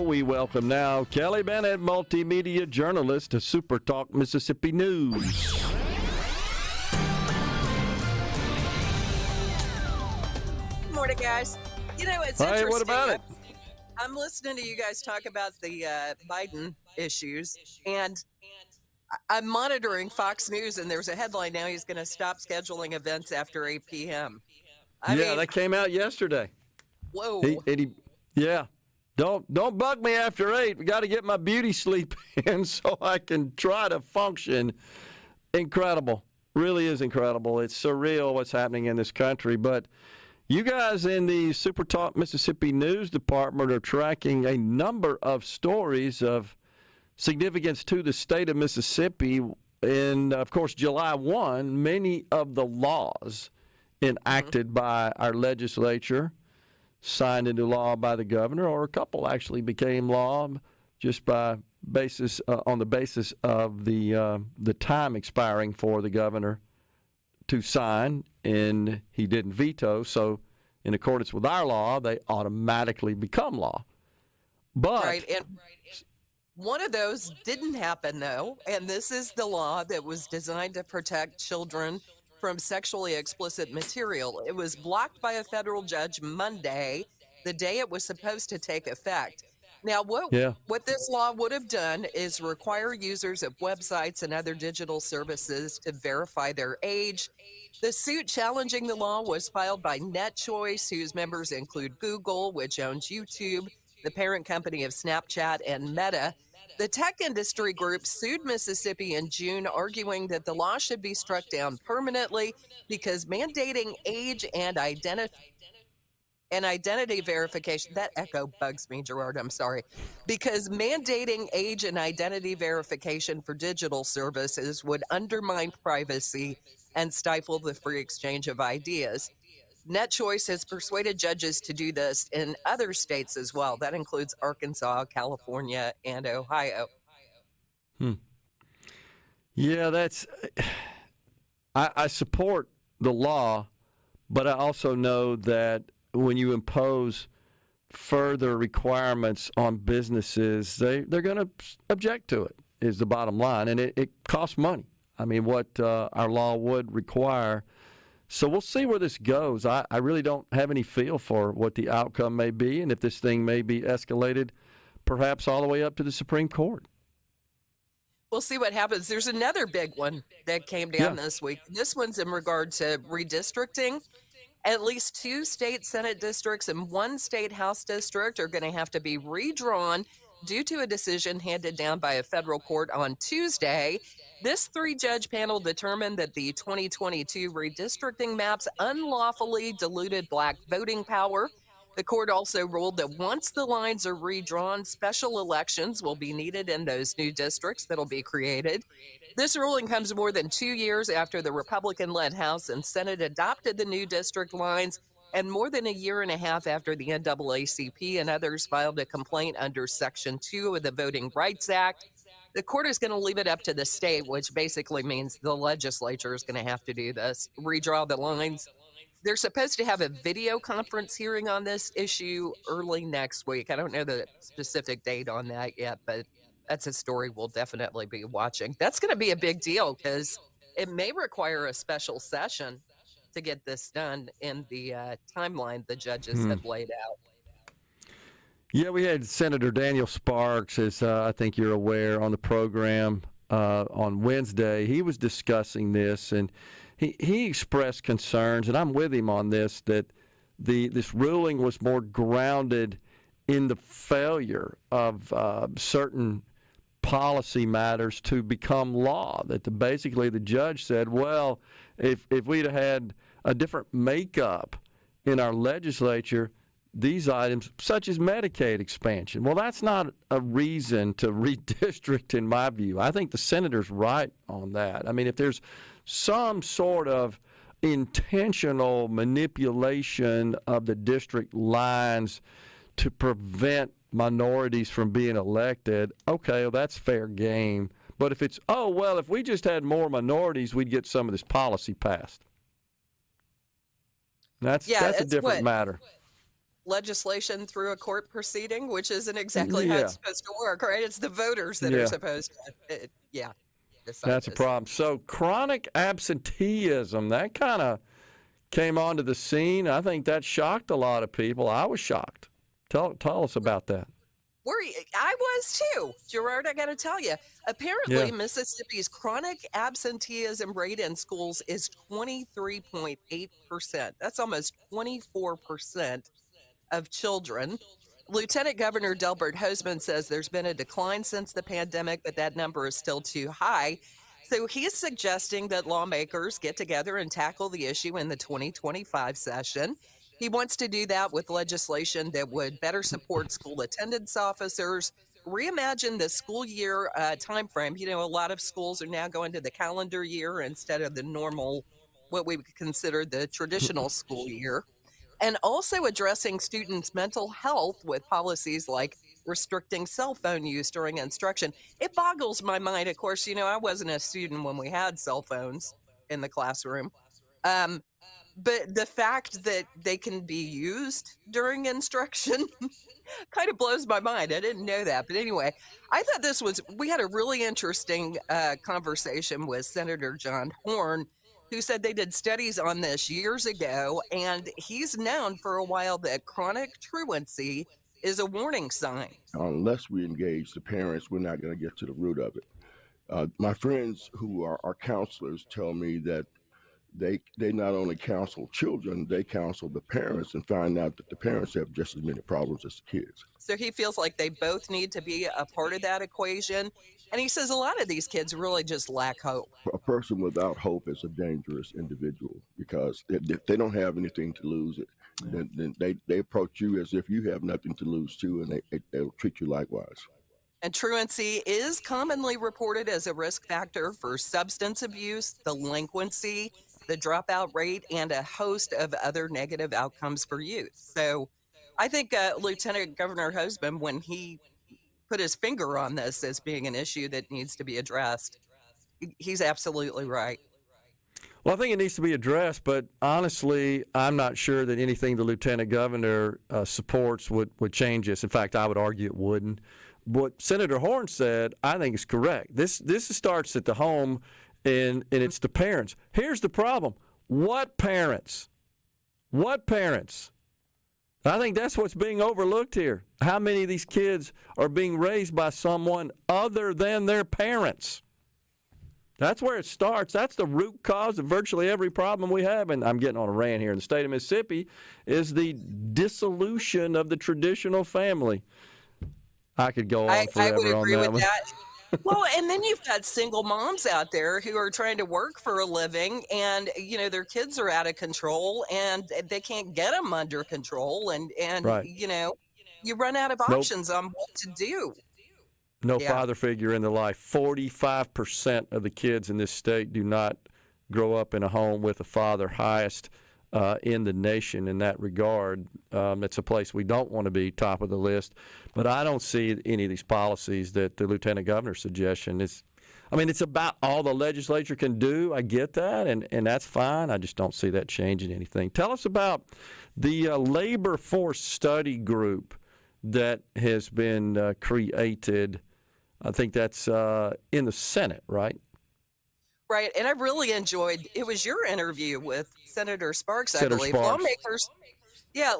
We welcome now Kelly Bennett, Multimedia Journalist to SuperTalk Mississippi News. Good morning, guys. You know, it's Hey, interesting. what about it? I'm listening to you guys talk about the Biden issues, and I'm monitoring Fox News, and there's a headline now: he's going to stop scheduling events after 8 p.m. I mean, that came out yesterday. Whoa. Yeah. Don't bug me after 8. We got to get my beauty sleep in so I can try to function. Incredible. Really is incredible. It's surreal what's happening in this country. But you guys in the SuperTalk Mississippi News Department are tracking a number of stories of significance to the state of Mississippi. And, of course, July 1, many of the laws enacted by our legislature, signed into law by the governor, or a couple actually became law just by on the basis of the time expiring for the governor to sign, and he didn't veto. So, in accordance with our law, they automatically become law. But Right, and one of those didn't happen, though, and this is the law that was designed to protect children from sexually explicit material. It was blocked by a federal judge Monday, the day it was supposed to take effect. Now, what this law would have done is require users of websites and other digital services to verify their age. The suit challenging the law was filed by NetChoice, whose members include Google, which owns YouTube, the parent company of Snapchat, and Meta. The tech industry group sued Mississippi in June, arguing that the law should be struck down permanently because mandating age and identity verification, that echo bugs me, Gerard, I'm sorry, because mandating age and identity verification for digital services would undermine privacy and stifle the free exchange of ideas. NetChoice has persuaded judges to do this in other states as well. That includes Arkansas, California, and Ohio. Yeah, I support the law, but I also know that when you impose further requirements on businesses, they're going to object to it, is the bottom line. And it costs money. I mean, what our law would require. So we'll see where this goes. I really don't have any feel for what the outcome may be and if this thing may be escalated perhaps all the way up to the Supreme Court. We'll see what happens. There's another big one that came down this week. This one's in regard to redistricting. At least 2 state Senate districts and 1 state House district are going to have to be redrawn due to a decision handed down by a federal court on Tuesday. This 3-judge panel determined that the 2022 redistricting maps unlawfully diluted Black voting power. The court also ruled that once the lines are redrawn, special elections will be needed in those new districts that'll be created. This ruling comes more than 2 years after the Republican-led House and Senate adopted the new district lines, and more than a year and a half after the NAACP and others filed a complaint under Section 2 of the Voting Rights Act. The court is going to leave it up to the state, which basically means the legislature is going to have to do this, redraw the lines. They're supposed to have a video conference hearing on this issue early next week. I don't know the specific date on that yet, but that's a story we'll definitely be watching. That's going to be a big deal because it may require a special session to get this done in the timeline the judges have laid out. Yeah, we had Senator Daniel Sparks, as I think you're aware, on the program on Wednesday. He was discussing this, and he expressed concerns, and I'm with him on this, that this ruling was more grounded in the failure of certain policy matters to become law. That basically the judge said, well, if we'd had a different makeup in our legislature, these items, such as Medicaid expansion, well, that's not a reason to redistrict, in my view. I think the senator's right on that. I mean, if there's some sort of intentional manipulation of the district lines to prevent minorities from being elected, okay, well, that's fair game. But if it's, if we just had more minorities, we'd get some of this policy passed. That's a different matter. legislation through a court proceeding, which isn't exactly how Yeah, it's supposed to work, right? It's the voters that are yeah, supposed to, decide that's a this. problem. So chronic absenteeism, that kind of came onto the scene. I think that shocked a lot of people. I was shocked. Tell us about that. I was too, Gerard. I got to tell you. Yeah. Apparently, Mississippi's chronic absenteeism rate in schools is 23.8%. That's almost 24% of children. Lieutenant Governor Delbert Hosemann says there's been a decline since the pandemic, but that number is still too high. So he's suggesting that lawmakers get together and tackle the issue in the 2025 session. He wants to do that with legislation that would better support school attendance officers, reimagine the school year time frame. You know, a lot of schools are now going to the calendar year instead of the normal, what we would consider the traditional school year, and also addressing students' mental health with policies like restricting cell phone use during instruction. It boggles my mind. Of course, you know, I wasn't a student when we had cell phones in the classroom. Um, but the fact that they can be used during instruction kind of blows my mind. I didn't know that. But anyway, I thought we had a really interesting conversation with Senator John Horn, who said they did studies on this years ago. And he's known for a while that chronic truancy is a warning sign. Unless we engage the parents, we're not going to get to the root of it. My friends who are counselors tell me that they not only counsel children, they counsel the parents and find out that the parents have just as many problems as the kids. So he feels like they both need to be a part of that equation. And he says a lot of these kids really just lack hope. A person without hope is a dangerous individual because if they don't have anything to lose, then they approach you as if you have nothing to lose too, and they'll treat you likewise. And truancy is commonly reported as a risk factor for substance abuse, delinquency, the dropout rate, and a host of other negative outcomes for youth. So I think Lieutenant Governor Hosemann, when he put his finger on this as being an issue that needs to be addressed, he's absolutely right. Well, I think it needs to be addressed, but honestly, I'm not sure that anything the Lieutenant Governor supports would change this. In fact, I would argue it wouldn't. What Senator Horn said, I think is correct. This starts at the home, and it's the parents. Here's the problem. What parents? What parents? I think that's what's being overlooked here. How many of these kids are being raised by someone other than their parents? That's where it starts. That's the root cause of virtually every problem we have. And I'm getting on a rant here in the state of Mississippi, is the dissolution of the traditional family. I could go on forever I would agree on that with one. that. Well, and then you've got single moms out there who are trying to work for a living, and you know their kids are out of control, and they can't get them under control, and Right. you know you run out of options on what to do. No Yeah. father figure in their life. 45% of the kids in this state do not grow up in a home with a father, highest in the nation in that regard. It's a place we don't want to be, top of the list. But I don't see any of these policies that the Lieutenant Governor's suggestion is. I mean, it's about all the legislature can do. I get that, and that's fine. I just don't see that changing anything. Tell us about the labor force study group that has been created. I think that's in the Senate, right? Right, and I really enjoyed. It was your interview with Senator Sparks, I Senator believe. Sparks.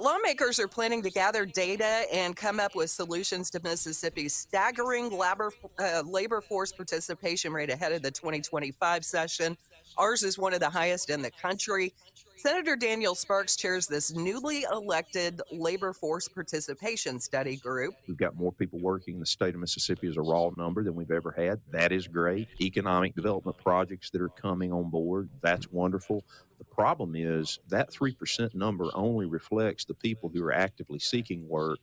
Lawmakers are planning to gather data and come up with solutions to Mississippi's staggering labor force participation rate ahead of the 2025 session. Ours is one of the highest in the country. Senator Daniel Sparks chairs this newly elected labor force participation study group. We've got more people working in the state of Mississippi as a raw number than we've ever had. That is great. Economic development projects that are coming on board, that's wonderful. The problem is that 3% number only reflects the people who are actively seeking work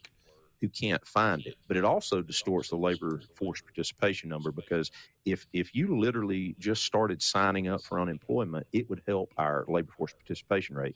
who can't find it. But it also distorts the labor force participation number, because if you literally just started signing up for unemployment, it would help our labor force participation rate.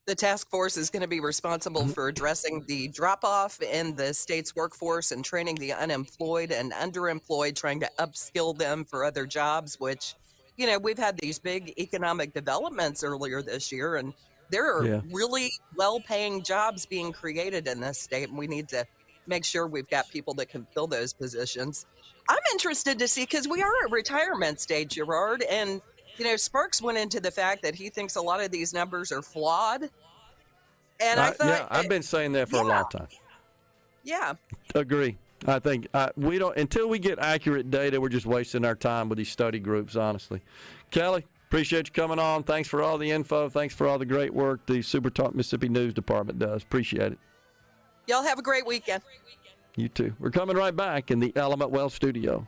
The task force is going to be responsible for addressing the drop-off in the state's workforce and training the unemployed and underemployed, trying to upskill them for other jobs, which, you know, we've had these big economic developments earlier this year, and There are really well-paying jobs being created in this state, and we need to make sure we've got people that can fill those positions. I'm interested to see, because we are at retirement stage, Gerard, and Sparks went into the fact that he thinks a lot of these numbers are flawed. And I thought, I've been saying that for a long time. Yeah. Agree. I think we don't, until we get accurate data, we're just wasting our time with these study groups, honestly. Kelly, appreciate you coming on. Thanks for all the info. Thanks for all the great work the SuperTalk Mississippi News Department does. Appreciate it. Y'all have a great weekend. You too. We're coming right back in the Element Wealth studio.